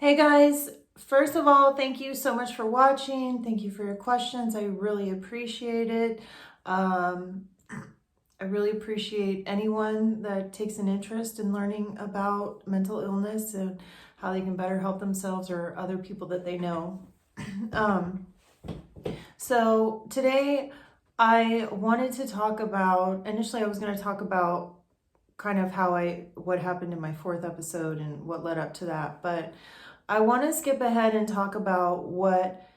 Hey guys, first of all, thank you so much for watching. Thank you for your questions. I really appreciate it. I really appreciate anyone that takes an interest in learning about mental illness and how they can better help themselves or other people that they know. So today I wanted to talk about, initially I was going to talk about kind of what happened in my fourth episode and what led up to that, but I want to skip ahead and talk about what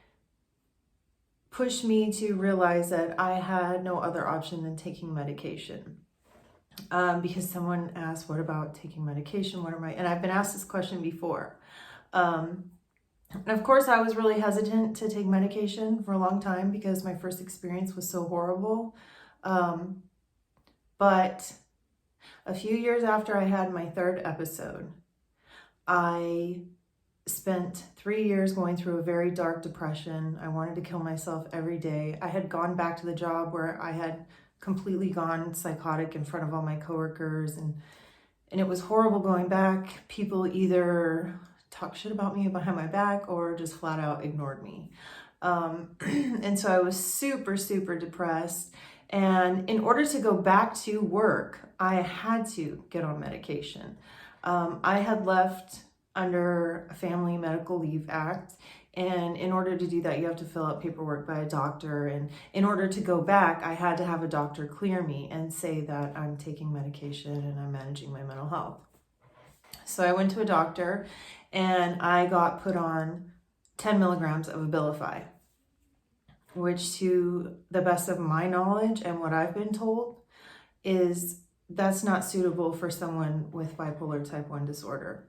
pushed me to realize that I had no other option than taking medication. Because someone asked, what about taking medication? And I've been asked this question before. And of course, I was really hesitant to take medication for a long time because my first experience was so horrible. But a few years after I had my third episode, I spent 3 years going through a very dark depression. I wanted to kill myself every day. I had gone back to the job where I had completely gone psychotic in front of all my coworkers, and it was horrible going back. People either talked shit about me behind my back or just flat out ignored me. And so I was super, super depressed. And in order to go back to work, I had to get on medication. I had left under a Family Medical Leave Act. And in order to do that, you have to fill out paperwork by a doctor. And in order to go back, I had to have a doctor clear me and say that I'm taking medication and I'm managing my mental health. So I went to a doctor and I got put on 10 milligrams of Abilify, which to the best of my knowledge and what I've been told is that's not suitable for someone with bipolar type 1 disorder.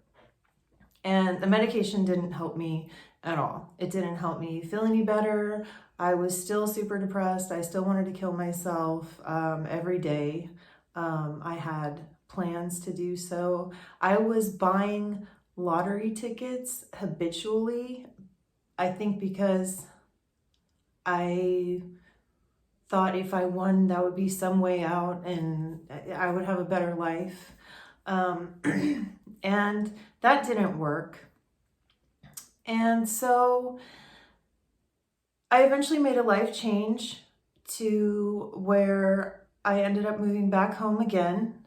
And the medication didn't help me at all. It didn't help me feel any better. I was still super depressed. I still wanted to kill myself every day. I had plans to do so. I was buying lottery tickets habitually, I think because I thought if I won, that would be some way out and I would have a better life. And that didn't work. And so I eventually made a life change to where I ended up moving back home again.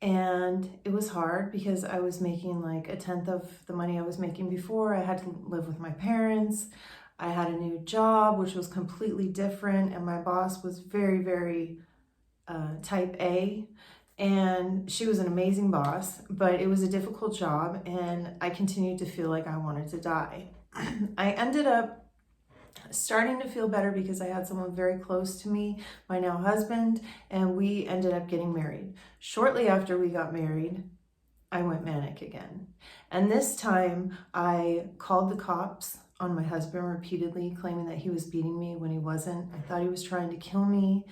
And it was hard because I was making like a tenth of the money I was making before. I had to live with my parents. I had a new job, which was completely different. And my boss was very, very type A. And she was an amazing boss, but it was a difficult job. And I continued to feel like I wanted to die. I ended up starting to feel better because I had someone very close to me, my now husband, and we ended up getting married. Shortly after we got married, I went manic again. And this time I called the cops on my husband repeatedly, claiming that he was beating me when he wasn't. I thought he was trying to kill me.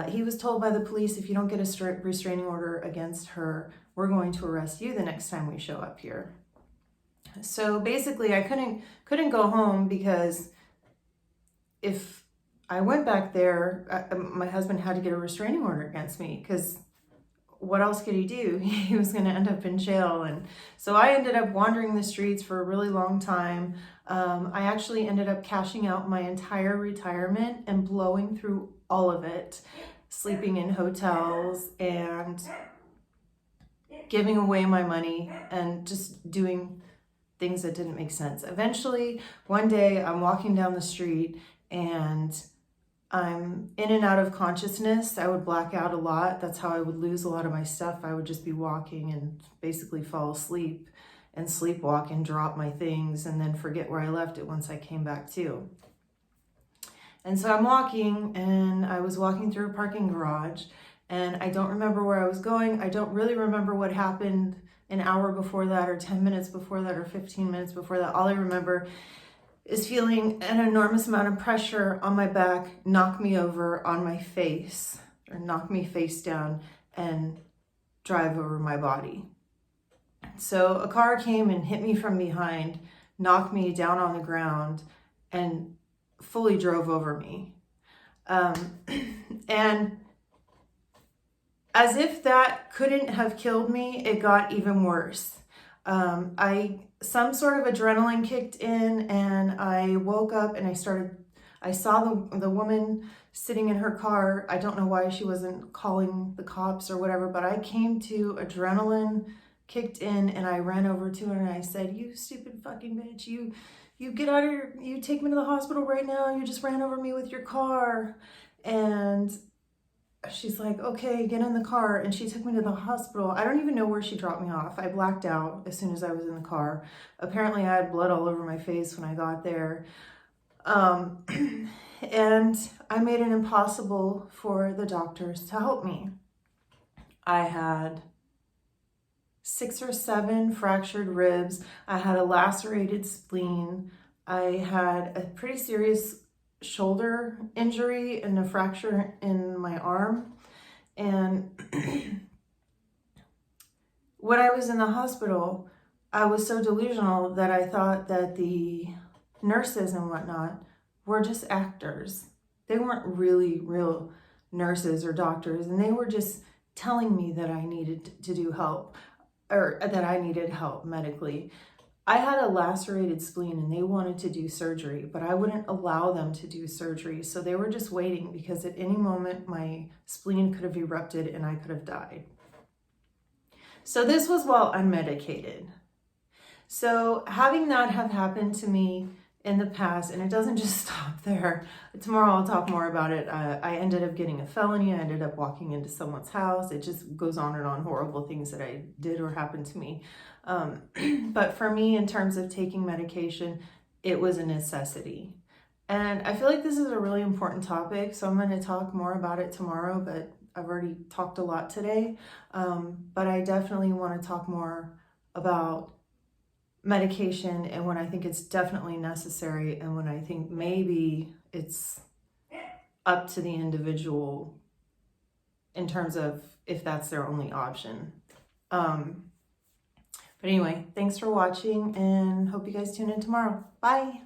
He was told by the police, if you don't get a restraining order against her, we're going to arrest you the next time we show up here. So basically I couldn't go home because if I went back there, my husband had to get a restraining order against me because what else could he do? He was going to end up in jail. And so I ended up wandering the streets for a really long time. I actually ended up cashing out my entire retirement and blowing through all of it, sleeping in hotels and giving away my money and just doing things that didn't make sense. Eventually, one day I'm walking down the street and I'm in and out of consciousness. I would black out a lot. That's how I would lose a lot of my stuff. I would just be walking and basically fall asleep and sleepwalk and drop my things and then forget where I left it once I came back to. And so I'm walking and I was walking through a parking garage and I don't remember where I was going. I don't really remember what happened an hour before that or 10 minutes before that or 15 minutes before that. All I remember is feeling an enormous amount of pressure on my back, knock me over on my face, or knock me face down and drive over my body. So a car came and hit me from behind, knocked me down on the ground, and fully drove over me. And as if that couldn't have killed me, it got even worse. Some sort of adrenaline kicked in, and I woke up and I saw the woman sitting in her car. I don't know why she wasn't calling the cops or whatever, but I came to, adrenaline kicked in, and I ran over to her and I said, "You stupid fucking bitch, you get out of here, you take me to the hospital right now, you just ran over me with your car." And she's like, "Okay, get in the car." And she took me to the hospital. I don't even know where she dropped me off. I blacked out as soon as I was in the car. Apparently I had blood all over my face when I got there. And I made it impossible for the doctors to help me. I had 6 or 7 fractured ribs. I had a lacerated spleen. I had a pretty serious shoulder injury and a fracture in my arm. And when I was in the hospital, I was so delusional that I thought that the nurses and whatnot were just actors. They weren't really real nurses or doctors, and they were just telling me that I needed to do help, or that I needed help medically. I had a lacerated spleen and they wanted to do surgery, but I wouldn't allow them to do surgery. So they were just waiting, because at any moment my spleen could have erupted and I could have died. So this was while unmedicated. So having that have happened to me in the past, and it doesn't just stop there. Tomorrow I'll talk more about it. I ended up getting a felony. I ended up walking into someone's house. It just goes on and on, horrible things that I did or happened to me. But for me, in terms of taking medication, it was a necessity. And I feel like this is a really important topic, so I'm going to talk more about it tomorrow, but I've already talked a lot today. But I definitely want to talk more about medication, and when I think it's definitely necessary, and when I think maybe it's up to the individual in terms of if that's their only option. But anyway, thanks for watching, and hope you guys tune in tomorrow. Bye.